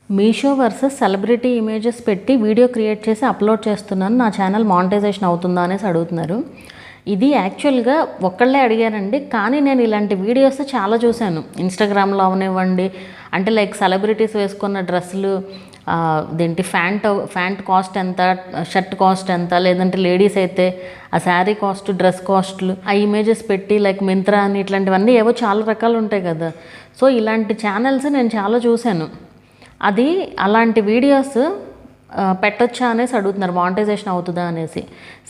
Meesho versus celebrity images పెట్టి video create చేసి upload చేస్తున్నాను, నా ఛానల్ మానిటైజేషన్ అవుతుందా అనేసి అడుగుతున్నారు. ఇది యాక్చువల్గా ఒక్కళ్ళే అడిగారండి, కానీ నేను ఇలాంటి వీడియోస్ చాలా చూశాను ఇన్స్టాగ్రామ్లో అవనివ్వండి. అంటే లైక్ సెలబ్రిటీస్ వేసుకున్న డ్రెస్సులు, దేంటి ఫ్యాంట్ కాస్ట్ ఎంత, షర్ట్ కాస్ట్ ఎంత, లేదంటే లేడీస్ అయితే ఆ శారీ కాస్ట్, డ్రెస్ కాస్ట్లు, ఆ ఇమేజెస్ పెట్టి లైక్ మింత్రా అని ఇట్లాంటివన్నీ ఏవో చాలా రకాలు ఉంటాయి కదా. సో ఇలాంటి ఛానల్స్ నేను చాలా చూశాను. అది అలాంటి వీడియోస్ పెట్టొచ్చా అనేసి అడుగుతున్నారు, మానిటైజేషన్ అవుతుందా అనేసి.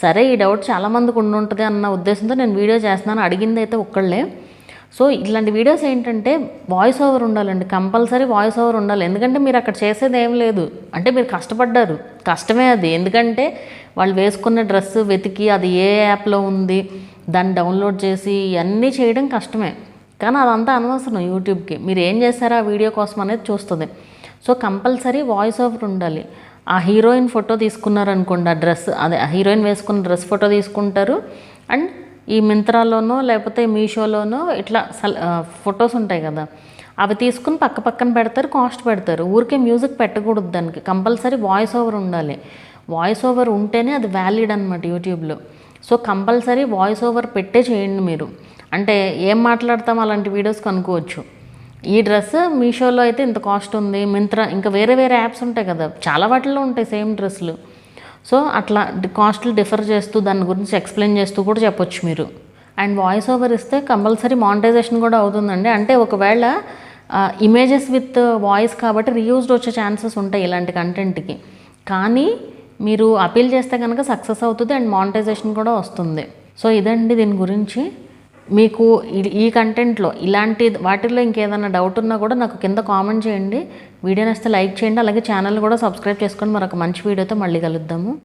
సరే, ఈ డౌట్ చాలామందికి ఉంటుంది అన్న ఉద్దేశంతో నేను వీడియో చేస్తున్నాను. అడిగింది అయితే ఒక్కళ్ళే. సో ఇట్లాంటి వీడియోస్ ఏంటంటే వాయిస్ ఓవర్ ఉండాలండి, కంపల్సరీ వాయిస్ ఓవర్ ఉండాలి. ఎందుకంటే మీరు అక్కడ చేసేది ఏం లేదు, అంటే మీరు కష్టపడ్డారు, కష్టమే అది. ఎందుకంటే వాళ్ళు వేసుకున్న డ్రెస్సు వెతికి అది ఏ యాప్లో ఉంది దాన్ని డౌన్లోడ్ చేసి ఇవన్నీ చేయడం కష్టమే. కానీ అదంతా అనవసరం యూట్యూబ్కి. మీరు ఏం చేస్తారో ఆ వీడియో కోసం అనేది చూస్తుంది. సో కంపల్సరీ వాయిస్ ఓవర్ ఉండాలి. ఆ హీరోయిన్ ఫోటో తీసుకున్నారనుకోండి, ఆ డ్రెస్, అదే హీరోయిన్ వేసుకున్న డ్రెస్ ఫోటో తీసుకుంటారు. అండ్ ఈ మింత్రాలోనో లేకపోతే మీషోలోనో ఇట్లా ఫొటోస్ ఉంటాయి కదా, అవి తీసుకుని పక్కన పెడతారు, కాస్ట్ పెడతారు. ఊరికే మ్యూజిక్ పెట్టకూడదు, దానికి కంపల్సరీ వాయిస్ ఓవర్ ఉండాలి. వాయిస్ ఓవర్ ఉంటేనే అది వ్యాలిడ్ అనమాట యూట్యూబ్లో. సో కంపల్సరీ వాయిస్ ఓవర్ పెట్టే చేయండి మీరు. అంటే ఏం మాట్లాడతాం అలాంటి వీడియోస్ కనుక్కోవచ్చు. ఈ డ్రెస్ మీషోలో అయితే ఇంత కాస్ట్ ఉంది, మింత్రా ఇంకా వేరే యాప్స్ ఉంటాయి కదా, చాలా వాటిల్లో ఉంటాయి సేమ్ డ్రెస్సులు. సో అట్లా కాస్ట్లు డిఫర్ చేస్తూ దాని గురించి ఎక్స్ప్లెయిన్ చేస్తూ కూడా చెప్పొచ్చు మీరు. అండ్ వాయిస్ ఓవర్ ఇస్తే కంపల్సరీ మానిటైజేషన్ కూడా అవుతుందండి. అంటే ఒకవేళ ఇమేజెస్ విత్ వాయిస్ కాబట్టి రీయూజ్డ్ వచ్చే ఛాన్సెస్ ఉంటాయి ఇలాంటి కంటెంట్కి. కానీ మీరు అపీల్ చేస్తే కనుక సక్సెస్ అవుతుంది అండ్ మానిటైజేషన్ కూడా వస్తుంది. సో ఇదండి దీని గురించి. మీకు ఈ కంటెంట్లో ఇలాంటి వాటిల్లో ఇంకేదైనా డౌట్ ఉన్నా కూడా నాకు కింద కామెంట్ చేయండి. వీడియో నచ్చితే లైక్ చేయండి. అలాగే ఛానల్ కూడా సబ్స్క్రైబ్ చేసుకొని మరొక మంచి వీడియోతో మళ్ళీ కలుద్దాము.